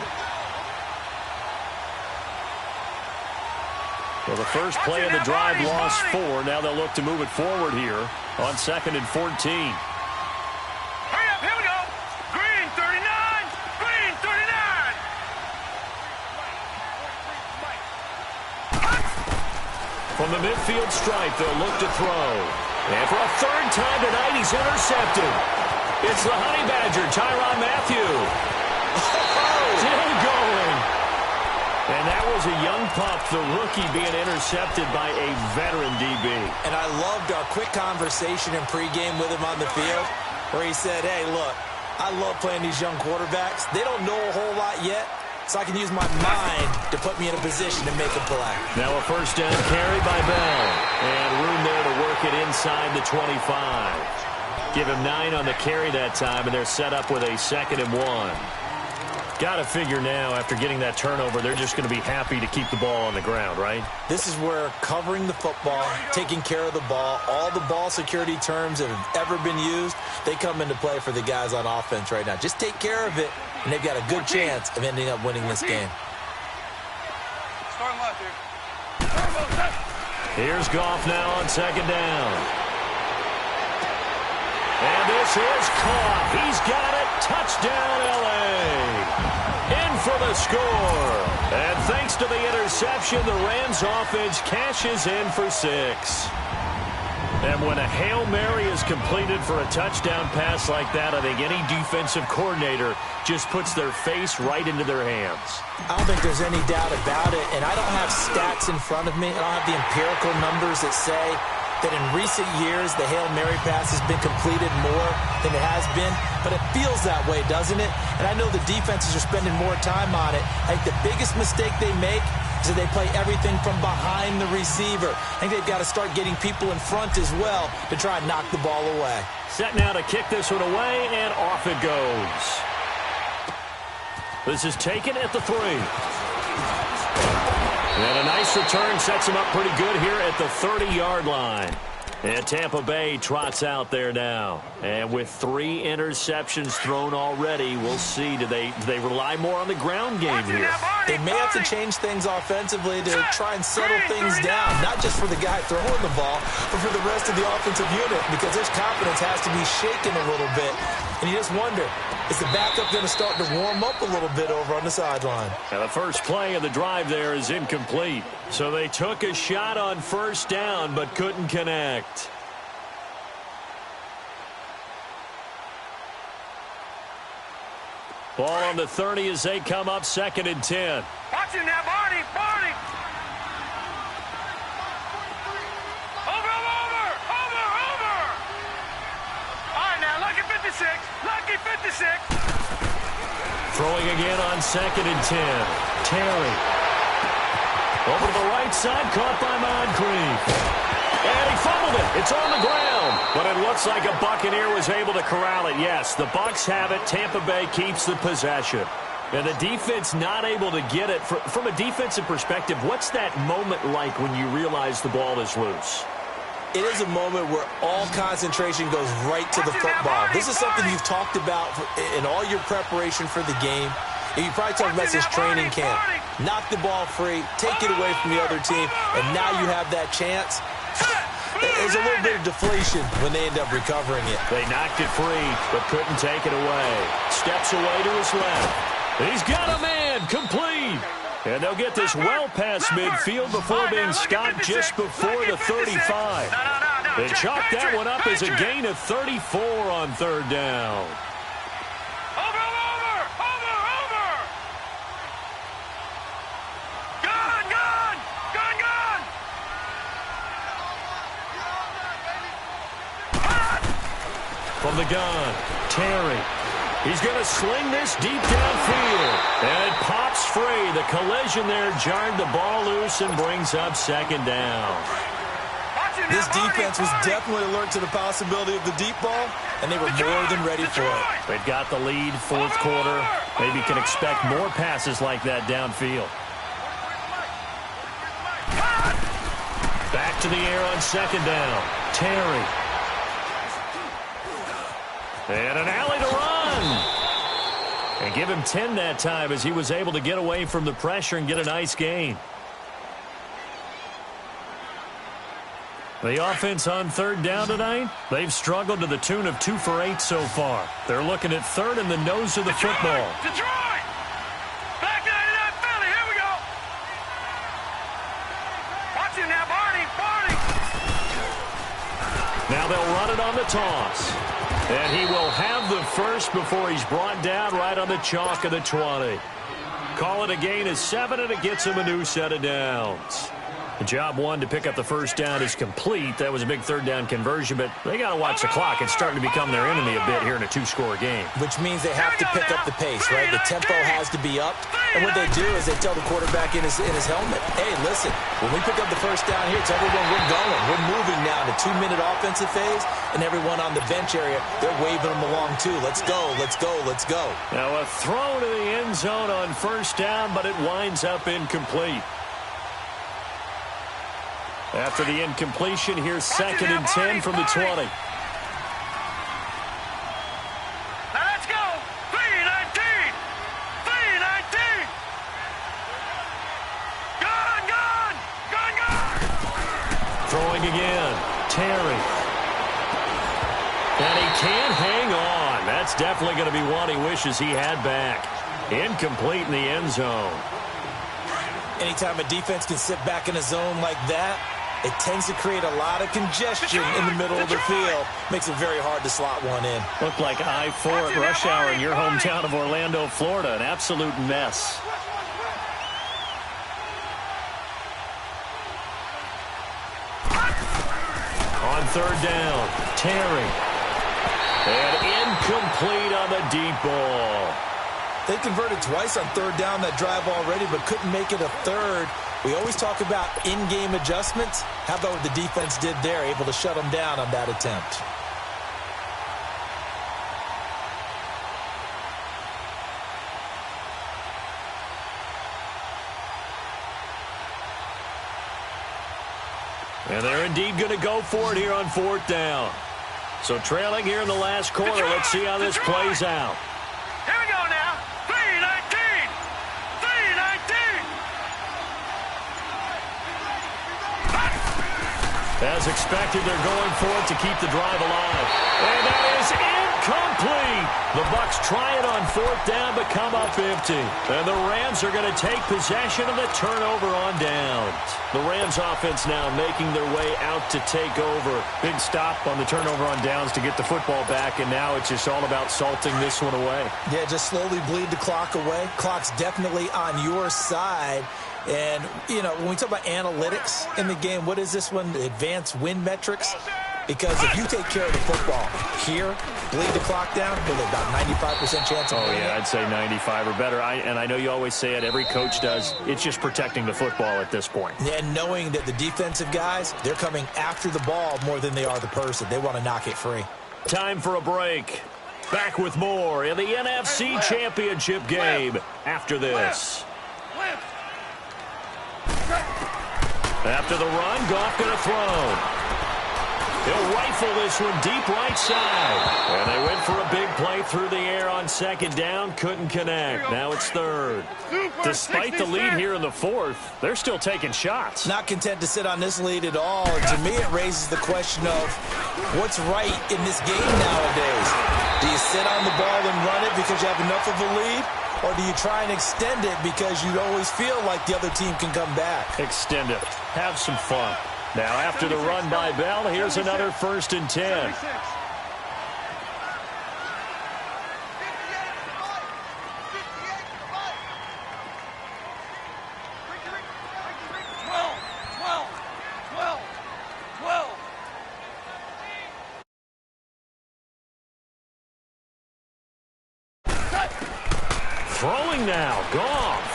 Well, the first play of the drive lost 4. Now they'll look to move it forward here on 2nd and 14. Hurry up, here we go. Green 39. Green 39. From the midfield stripe, they'll look to throw. And for a third time tonight, he's intercepted. It's the Honey Badger, Tyrann Mathieu. Still going. And that was a young pup, the rookie, being intercepted by a veteran DB. And I loved our quick conversation in pregame with him on the field where he said, hey, look, I love playing these young quarterbacks. They don't know a whole lot yet, so I can use my mind to put me in a position to make a play. Now a first down carry by Bell. And room there to work it inside the 25. Give him 9 on the carry that time, and they're set up with a 2nd and 1. Got to figure now, after getting that turnover, they're just going to be happy to keep the ball on the ground, right? This is where covering the football, taking care of the ball, all the ball security terms that have ever been used, they come into play for the guys on offense right now. Just take care of it, and they've got a good chance of ending up winning this game. Starting left here. Here's Goff now on 2nd down. And this is caught. He's got it. Touchdown, L.A. In for the score. And thanks to the interception, the Rams offense cashes in for 6. And when a Hail Mary is completed for a touchdown pass like that, I think any defensive coordinator just puts their face right into their hands. I don't think there's any doubt about it, and I don't have stats in front of me. I don't have the empirical numbers that say that in recent years the Hail Mary pass has been completed more than it has been, but it feels that way, doesn't it? And I know the defenses are spending more time on it. I think the biggest mistake they make is that they play everything from behind the receiver. I think they've got to start getting people in front as well to try and knock the ball away. Set now to kick this one away, and off it goes. This is taken at the 3. And a nice return sets him up pretty good here at the 30-yard line. And Tampa Bay trots out there now. And with 3 interceptions thrown already, we'll see. Do they rely more on the ground game here? They may have to change things offensively to try and settle things down, not just for the guy throwing the ball, but for the rest of the offensive unit, because this confidence has to be shaken a little bit And you just wonder, is the backup going to start to warm up a little bit over on the sideline? And the first play of the drive there is incomplete. So they took a shot on first down but couldn't connect. Ball on the 30 as they come up 2nd and 10. Watch him now, Barney. Over. All right, now, lucky 56. Throwing again on 2nd and 10. Terry. Over to the right side, caught by Moncrief. And he fumbled it. It's on the ground. But it looks like a Buccaneer was able to corral it. Yes, the Bucs have it. Tampa Bay keeps the possession. And the defense not able to get it. From a defensive perspective, what's that moment like when you realize the ball is loose? It is a moment where all concentration goes right to the football. This is something you've talked about in all your preparation for the game. And you probably talked about since training camp. Knock the ball free, take it away from the other team, and now you have that chance. There's a little bit of deflation when they end up recovering it. They knocked it free, but couldn't take it away. Steps away to his left. He's got a man, complete. And they'll get this well past midfield before being stopped just before the 35. They chalk that one up as a gain of 34 on 3rd down. Over. From the gun, Terry. He's going to sling this deep downfield. And it pops free. The collision there jarred the ball loose and brings up 2nd down. This defense was definitely alert to the possibility of the deep ball, and they were more than ready for it. They've got the lead, 4th quarter. Maybe can expect more passes like that downfield. Back to the air on 2nd down. Terry. And an alley to run. And give him 10 that time as he was able to get away from the pressure and get a nice gain. The offense on 3rd down tonight, they've struggled to the tune of 2 for 8 so far. They're looking at 3rd in the nose of the football. Detroit! Back 99 Philly, here we go! Watch him now, Barney! Now they'll run it on the toss. And he will have the first before he's brought down right on the chalk of the 20. Call it a gain of 7, and it gets him a new set of downs. The job 1 to pick up the first down is complete. That was a big 3rd down conversion, but they got to watch the clock. It's starting to become their enemy a bit here in a 2-score game. Which means they have to pick up the pace, right? The tempo has to be up. And what they do is they tell the quarterback in his helmet, hey, listen, when we pick up the first down here, tell everyone we're going. We're moving now to 2-minute offensive phase, and everyone on the bench area, they're waving them along too. Let's go, let's go, let's go. Now a throw to the end zone on first down, but it winds up incomplete. After the incompletion, here's 2nd and 10 from the 20. Now let's go! 3-19! Gun! Throwing again. Terry. And he can't hang on. That's definitely going to be one he wishes he had back. Incomplete in the end zone. Anytime a defense can sit back in a zone like that, it tends to create a lot of congestion in the middle of the field. Makes it very hard to slot one in. Looked like I-4 at rush hour in your hometown of Orlando, Florida. An absolute mess. On 3rd down, Terry. And incomplete on the deep ball. They converted twice on 3rd down that drive already, but couldn't make it a 3rd. We always talk about in-game adjustments. How about what the defense did there, able to shut them down on that attempt? And they're indeed going to go for it here on 4th down. So trailing here in the last quarter, let's see how this plays out. Here we go now. 3-19. As expected, they're going for it to keep the drive alive. And that is Complete. The Bucs try it on fourth down, but come up empty. And the Rams are going to take possession of the turnover on downs. The Rams offense now making their way out to take over. Big stop on the turnover on downs to get the football back, and now it's just all about salting this one away. Yeah, just slowly bleed the clock away. Clock's definitely on your side. And, you know, when we talk about analytics in the game, what is this one? The advanced win metrics? Because if you take care of the football here, bleed the clock down, with about 95% chance of winning. Oh, yeah, I'd say 95 or better. And I know you always say it, every coach does. It's just protecting the football at this point. And knowing that the defensive guys, they're coming after the ball more than they are the person. They want to knock it free. Time for a break. Back with more in the NFC Championship game after this. After the run, Goff going to throw. He'll rifle this one deep right side. And they went for a big play through the air on second down. Couldn't connect. Now it's third. Despite the lead here in the fourth, they're still taking shots. Not content to sit on this lead at all. And to me, it raises the question of what's right in this game nowadays. Do you sit on the ball and run it because you have enough of a lead? Or do you try and extend it because you always feel like the other team can come back? Extend it. Have some fun. Now after the run by Bell, here's another 1st and 10. Throwing now, Goff.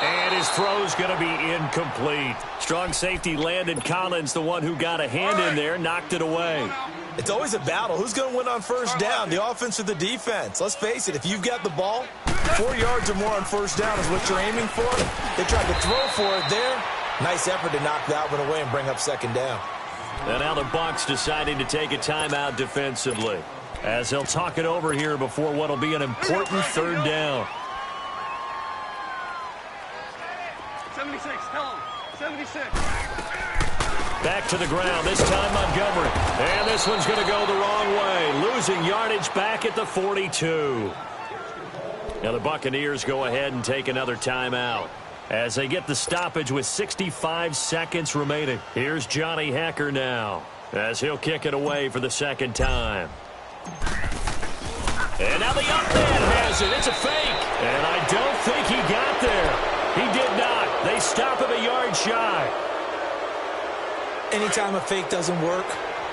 And his throw's going to be incomplete. Strong safety Landon Collins, the one who got a hand in there, knocked it away. It's always a battle. Who's going to win on first down, the offense or the defense? Let's face it, if you've got the ball, 4 yards or more on first down is what you're aiming for. They tried to throw for it there. Nice effort to knock that one away and bring up second down. And now the Bucs deciding to take a timeout defensively, as they'll talk it over here before what will be an important third down. 76, tell him. 76. Back to the ground, this time Montgomery. And this one's going to go the wrong way. Losing yardage back at the 42. Now the Buccaneers go ahead and take another timeout as they get the stoppage with 65 seconds remaining. Here's Johnny Hekker now as he'll kick it away for the second time. And now the up man has it. It's a fake. And I don't think he got there. He did not. They stop him a yard shy. Anytime a fake doesn't work,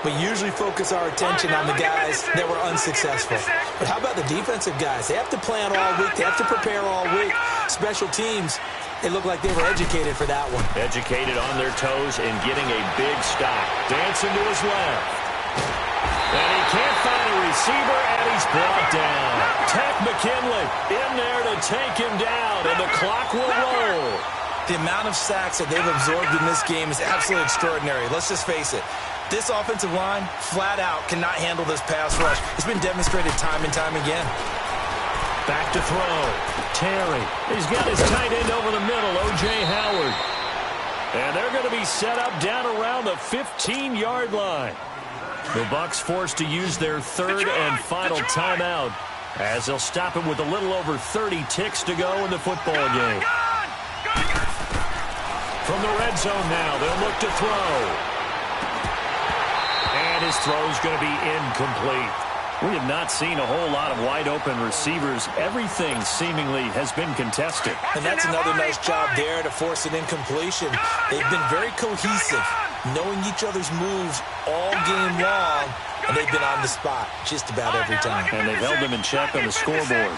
we usually focus our attention on the guys that were unsuccessful. But how about the defensive guys? They have to plan all week. They have to prepare all week. Special teams, it looked like they were educated for that one. Educated on their toes and getting a big stop. Dancing to his left. And he can't find a receiver, and he's brought down. Takk McKinley in there to take him down, and the clock will roll. The amount of sacks that they've absorbed in this game is absolutely extraordinary. Let's just face it. This offensive line, flat out, cannot handle this pass rush. It's been demonstrated time and time again. Back to throw. Terry. He's got his tight end over the middle, O.J. Howard. And they're going to be set up down around the 15-yard line. The Bucs forced to use their third and final timeout as they'll stop it with a little over 30 ticks to go in the football game. From the red zone now, they'll look to throw. And his throw's going to be incomplete. We have not seen a whole lot of wide-open receivers. Everything seemingly has been contested. And that's another nice job there to force an incompletion. They've been very cohesive, knowing each other's moves all game long, and they've been on the spot just about every time. And they've held them in check on the scoreboard.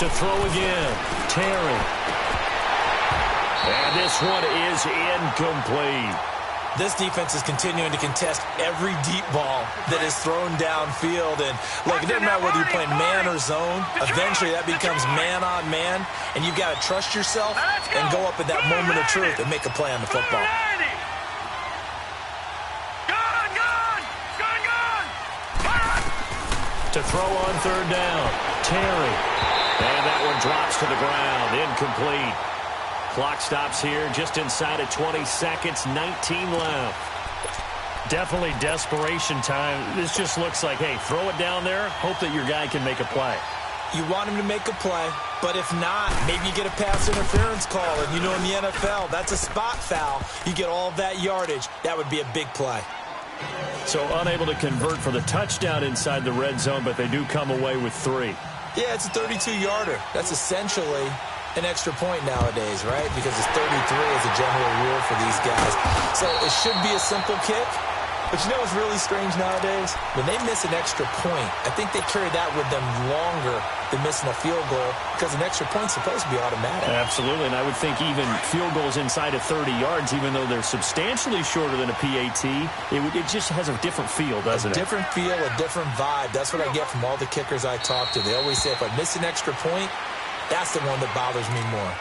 To throw again, Terry. And this one is incomplete. This defense is continuing to contest every deep ball that is thrown downfield. And, look, it doesn't matter whether you're playing man or zone. Eventually, that becomes man-on-man, and you've got to trust yourself and go up at that moment of truth and make a play on the football. To throw on third down, Terry. And that one drops to the ground, incomplete. Clock stops here just inside of 20 seconds, 19 left. Definitely desperation time. This just looks like, hey, throw it down there, hope that your guy can make a play. You want him to make a play, but if not, maybe you get a pass interference call. And you know in the NFL, that's a spot foul. You get all of that yardage. That would be a big play. So unable to convert for the touchdown inside the red zone, but they do come away with 3. Yeah, it's a 32-yarder. That's essentially an extra point nowadays, right? Because it's 33 as a general rule for these guys. So it should be a simple kick. But you know what's really strange nowadays? When they miss an extra point, I think they carry that with them longer than missing a field goal because an extra point's supposed to be automatic. Absolutely, and I would think even field goals inside of 30 yards, even though they're substantially shorter than a PAT, it just has a different feel, doesn't it? A different feel, a different vibe. That's what I get from all the kickers I talk to. They always say if I miss an extra point, that's the one that bothers me more.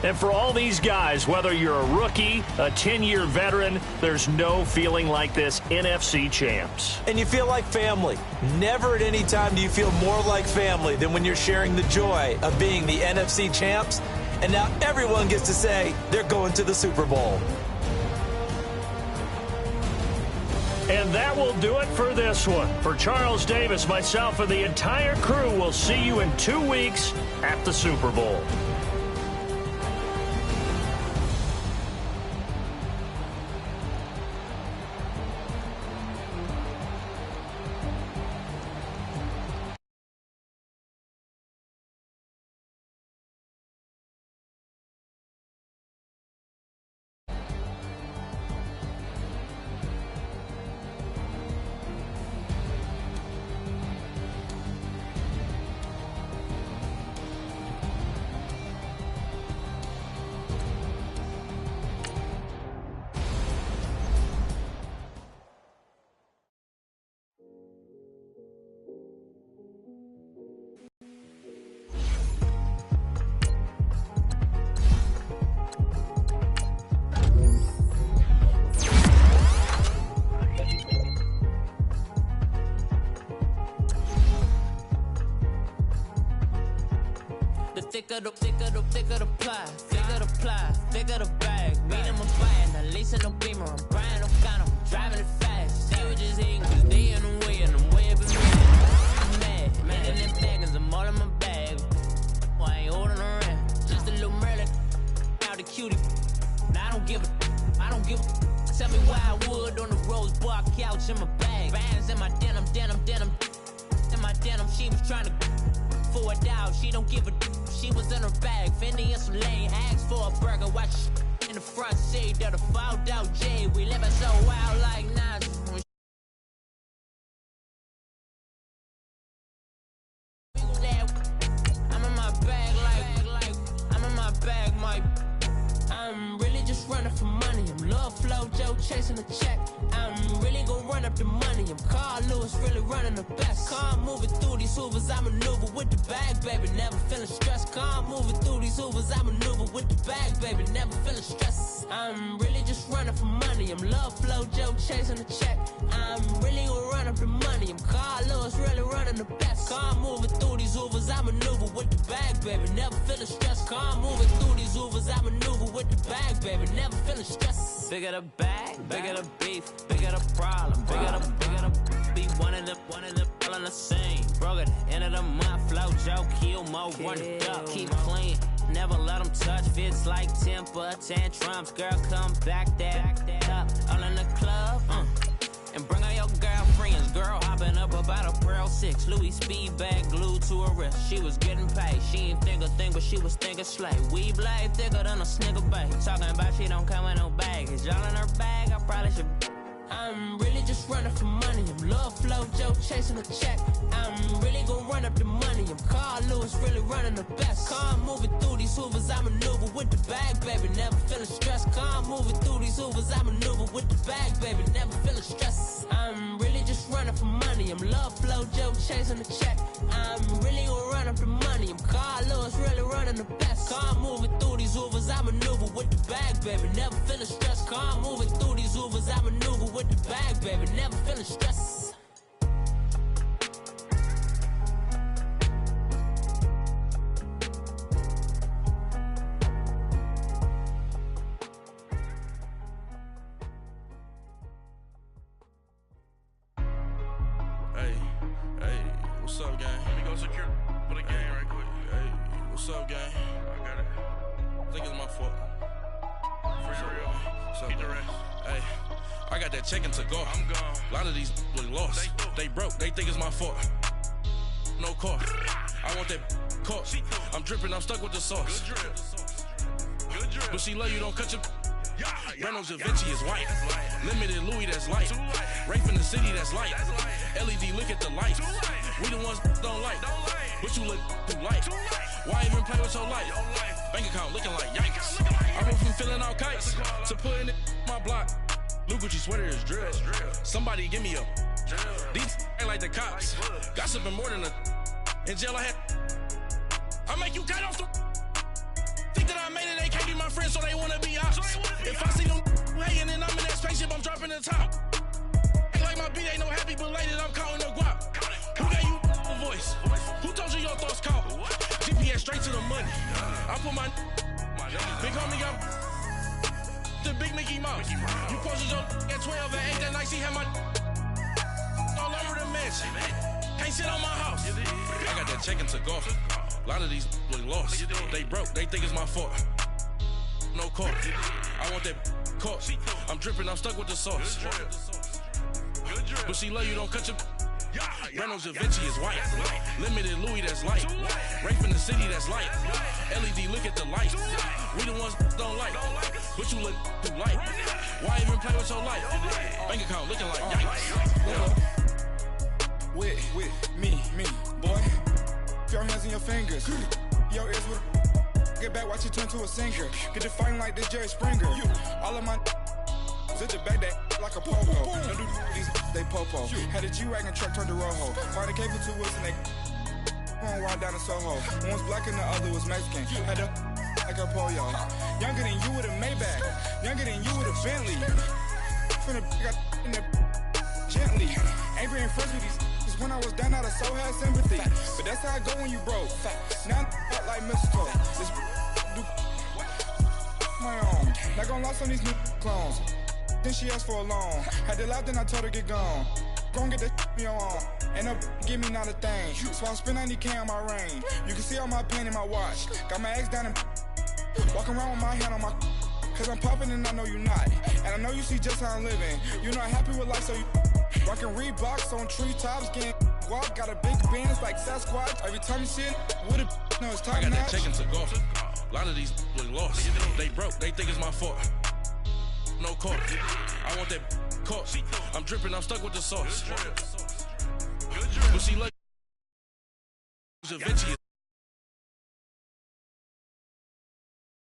And for all these guys, whether you're a rookie, a 10-year veteran, there's no feeling like this NFC champs. And you feel like family. Never at any time do you feel more like family than when you're sharing the joy of being the NFC champs. And now everyone gets to say they're going to the Super Bowl. And that will do it for this one. For Charles Davis, myself, and the entire crew, we'll see you in 2 weeks at the Super Bowl. Thicker the pie, thicker the bag. Meet him a buying, at least in no beamer. I'm Brian O'Connor, I'm driving it fast. They were just hating cause they in the way and I'm way up in me. I'm mad, man in them baggins, I'm all in my bag. Well, I ain't holding around, just a little Merlin. Out the cutie, I don't give a. Tell me why I would on the rose bar couch in my bag. Bands in my denim. In my denim, she was trying to for a doubt, she don't give a. She was in her bag, Fendi and some lane hags for a burger. Watch in the front seat of the fouled out J. We living so wild like Nas. I'm in my bag like I'm in my bag, my. I'm really just running for money. I'm Love Flow Joe chasing the check. I'm really gonna run up the money. I'm Carl Lewis, really running the best. Calm moving through these hoovers, I maneuver with the bag, baby. Never feeling stressed. Calm moving through these hoovers, I maneuver with the bag, baby. Never feeling stressed. I'm really just running for money. I'm Love Flow Joe chasing the check. I'm really gonna run up the money. I'm Carl Lewis, really running the best. Calm moving through these hoovers, I maneuver with the bag, baby. Never feeling stressed. Calm moving through these hoovers, I maneuver with the bag, baby. Never feeling stressed. Bigger the bag, bigger the beef, bigger the problem, bigger the be one of the all in the same. Broke at the end of the month, Flow Joe, kill more, run it up, keep clean. Never let them touch, fits like temper tantrums. Girl, come back that up, all in the club, and bring all your girlfriends. Girl hopping up about a Pearl 6, Louis speed bag glued to her wrist. She was getting paid, she ain't think a thing, but she was thinking slay. We blade thicker than a Snicker bag. Talking about she don't come with no baggage. Y'all in her bag, I probably should. I'm really just running for money. I'm Love Flow Joe chasing a check. I'm really gonna run up the money. I'm Carl Lewis, really running the best. Car moving through these hoovers, I maneuver with the bag, baby, never feeling stressed. Car moving through these hoovers, I maneuver with the bag, baby, never feeling stressed. I'm really just running for money. I'm Love Flow Joe chasing the check. I'm really gonna run up the money. I'm Carl Lewis, really running the best. Car moving through these hoovers, I maneuver with the bag, baby, never feeling stressed. Car moving through these hoovers, I maneuver with the bag, baby, never feeling stressed. What's up, gang? Let me go secure for the game right quick. Hey, what's up, gang? I got it. I think it's my fault. For real. What's up, the rest. Hey, I got that check-in to go. I'm gone. A lot of these really lost. They broke. They think it's my fault. No car. I want that caught. I'm dripping. I'm stuck with the sauce. Good drip. Good drip. But she love you. Don't cut your... Reynolds Da Vinci is white. Limited Louis, that's light. Rafe in the city, that's light. LED, look at the light. We the ones don't like. But you look too light. Why even play with your life? Bank account looking like yikes. I went from filling out kites to putting it my block. New Gucci sweater is drill. Somebody give me a. These ain't like the cops. Gossiping more than a. In jail I had. I make you cut off the. Think that I made it, they can't be my friends, so they wanna be ops. If I see them hating and I'm in that spaceship, I'm dropping the top. Ain't like my beat ain't no happy belated, I'm counting the guap. Who gave you a voice? Who told you your thoughts count? GPS straight to the money. I put my big homie got the big Mickey Mouse. You posted your at 12 and 8 that night, she had my all over the mansion. Can't sit on my house. I got that check-in to go. A lot of these really lost. They broke, they think it's my fault. No car. I want that caught. I'm dripping, I'm stuck with the sauce. But she love you, don't cut your. Reynolds Da Vinci is white. Limited Louis, that's light. Rafe in the city, that's light. LED, look at the light. We the ones don't like. But you look too light. Why even play with your life? Bank account looking like yikes. With me, boy. Your hands in your fingers. Your ears with get back, watch you turn to a singer. Get to fighting like this Jerry Springer. All of my zit the back that like a popo. Don't do these they popo. Had a G-Wagon truck turned to Rojo. Find a cable 2 wheels and they going wild down in Soho. One was black and the other was Mexican. Had a like a pollo. Younger than you with a Maybach. Younger than you with a Bentley. From the got in the gently. Ain't been friends with these. When I was down out of so had sympathy. But that's how I go when you broke. Now I'm like mistletoe. This do my own. Not gonna lost on these new clones. Then she asked for a loan. Had to laugh, then I told her get gone. Gon' get that me on. Ain't no give me not a thing. So I spend 90K on my ring. You can see all my pain in my watch. Got my ex down and walking around with my hand on my. Cause I'm popping and I know you not. And I know you see just how I'm living. You're not happy with life, so you. Rockin' Reeboks on treetops, getting guap, got a big bands like Sasquatch. Every time you see it, with it, no, it's top notch. I got that check-in to go. A lot of these really lost. They broke, they think it's my fault. No car. I want that caught. I'm dripping, I'm stuck with the sauce. But she like Da Vinci